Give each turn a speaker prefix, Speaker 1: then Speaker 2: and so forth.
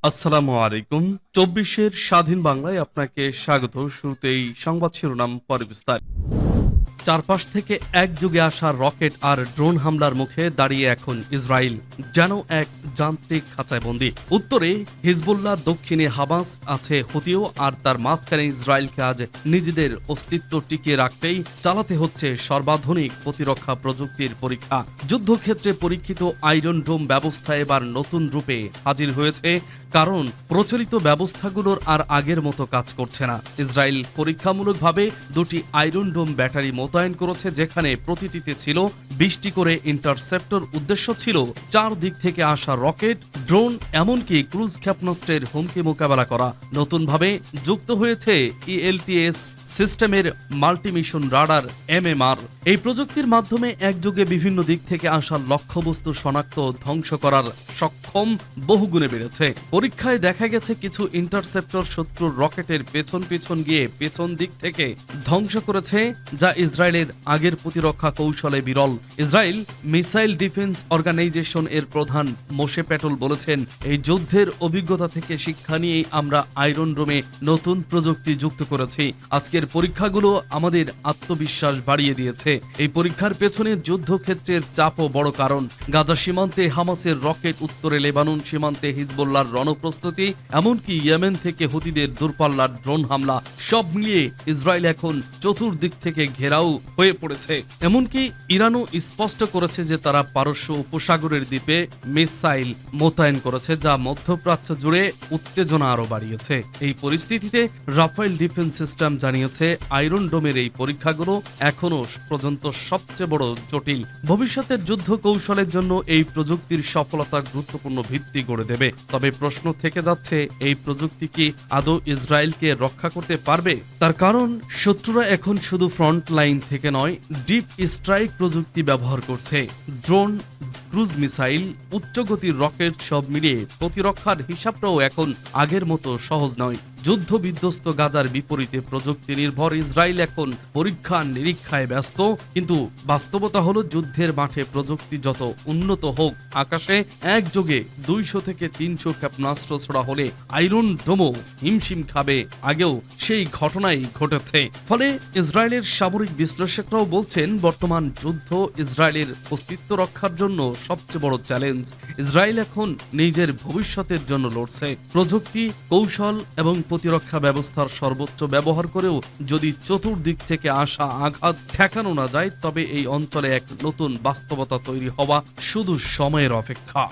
Speaker 1: আসসালামু আলাইকুম। ২৪-এর স্বাধীন বাংলায় আপনাকে স্বাগত। শুরুতেই সংবাদ শিরোনাম, পরে বিস্তারিত। চারপাশ থেকে একযোগে আসা রকেট আর ড্রোন হামলার মুখে দাঁড়িয়ে এখন ইসরায়েল, যেন এক যান্ত্রিক খাঁচায় বন্দী। উত্তরে হিজবুল্লাহ, দক্ষিণে হামাস, আছে হুতিও, আর তার মাঝখানে ইসরায়েলকে আজ নিজেদের অস্তিত্ব টিকিয়ে রাখতেই চালাতে হচ্ছে সর্বাধুনিক প্রতিরক্ষা প্রযুক্তির পরীক্ষা। যুদ্ধক্ষেত্রে পরীক্ষিত আয়রন ডোম ব্যবস্থা এবার নতুন রূপে হাজির হয়েছে, কারণ প্রচলিত ব্যবস্থাগুলোর আর আগের মতো কাজ করছে না। ইসরায়েল পরীক্ষামূলকভাবে দুটি আয়রন ডোম ব্যাটারি মোতায়েন করেছে, যেখানে প্রতিটিতে ছিল ২০টি করে ইন্টারসেপ্টর। উদ্দেশ্য ছিল ৪ দিক থেকে আসা রকেট, ড্রোন, এমনকি ক্রুজ ক্ষেপণাস্ত্রের হুমকি মোকাবেলা করা। নতুনভাবে যুক্ত হয়েছে ইএলটিএস সিস্টেমের মাল্টিমিশন রাডার এমএমআর। এই প্রযুক্তির মাধ্যমে একযোগে বিভিন্ন দিক থেকে আসা লক্ষ্যবস্তু শনাক্ত, ধ্বংস করার সক্ষম বহুগুণে বেড়েছে। পরীক্ষায় দেখা গেছে কিছু ইন্টারসেপ্টর শত্রুর রকেটের পেছন পেছন গিয়ে পেছন দিক থেকে ধ্বংস করেছে, যা ইসরায়েলের আগের প্রতিরক্ষা কৌশলে বিরল। ইসরায়েল মিসাইল ডিফেন্স অর্গানাইজেশন এর প্রধান মোশে প্যাটল বলেছেন, এই যুদ্ধের অভিজ্ঞতা থেকে শিক্ষা নিয়েই আমরা আয়রন ডোমে নতুন প্রযুক্তি যুক্ত করেছি। আজকের পরীক্ষাগুলো আমাদের আত্মবিশ্বাস বাড়িয়ে দিয়েছে। এই পরীক্ষার পেছনে যুদ্ধক্ষেত্রের চাপও বড় কারণ। গাজা সীমান্তে হামাসের রকেট, উত্তরে লেবানন সীমান্তে হিজবুল্লাহর রণপ্রস্তুতি, এমনকি ইয়েমেন থেকে হুতিদের দূরপাল্লার ড্রোন হামলা, সব মিলিয়ে ইসরায়েল এখন চতুর্দিক থেকে ঘেরাও হয়ে পড়েছে। এমনকি ইরানও স্পষ্ট করেছে যে তারা পারস্য উপসাগরের দ্বীপে মিসাইল মোতায়েন করেছে, যা মধ্যপ্রাচ্য জুড়ে উত্তেজনা আরও বাড়িয়েছে। এই পরিস্থিতিতে রাফায়েল ডিফেন্স সিস্টেম জানিয়েছে, আয়রন ডোমের এই পরীক্ষাগুলো এখনো পর্যন্ত সবচেয়ে বড় জটিল। ভবিষ্যতের যুদ্ধ কৌশলের জন্য এই প্রযুক্তির সফলতা গুরুত্বপূর্ণ ভিত্তি গড়ে দেবে। তবে প্রশ্ন থেকে যাচ্ছে, এই প্রযুক্তি কি আদৌ ইসরায়েলকে রক্ষা করতে পারবে? তার কারণ, শত্রুরা এখন শুধু ফ্রন্ট লাইন থেকে নয়, ডিপ স্ট্রাইক প্রযুক্তি ব্যবহার করছে। ড্রোন, ক্রুজ মিসাইল, উচ্চগতির রকেট, সব মিলিয়ে প্রতিরক্ষার হিসাবটাও এখন আগের মতো সহজ নয়। যুদ্ধ বিধ্বস্ত গাজার বিপরীতে প্রযুক্তি নির্ভর ইসরায়েল এখন পরীক্ষা নিরীক্ষায় ব্যস্ত। কিন্তু বাস্তবতা হলো, যুদ্ধের মাঠে প্রযুক্তি যত উন্নত হোক, আকাশে একযোগে ২০০ থেকে ৩০০ ক্ষেপণাস্ত্র ছোড়া হলে আয়রন ডোমও হিমশিম খাবে। আগেও সেই ঘটনাই ঘটেছে। ফলে ইসরায়েলের সামরিক বিশ্লেষকরাও বলছেন, বর্তমান যুদ্ধ ইসরায়েলের অস্তিত্ব রক্ষার জন্য সবচেয়ে বড় চ্যালেঞ্জ। ইসরায়েল এখন নিজের ভবিষ্যতের জন্য লড়ছে। প্রযুক্তি, কৌশল এবং প্রতিরক্ষা ব্যবস্থার সর্বোচ্চ ব্যবহার করেও যদি চতুর্দিক থেকে আসা আঘাত ঠেকানো না যায়, তবে এই অঞ্চলে এক নতুন বাস্তবতা তৈরি হওয়া শুধু সময়ের অপেক্ষা।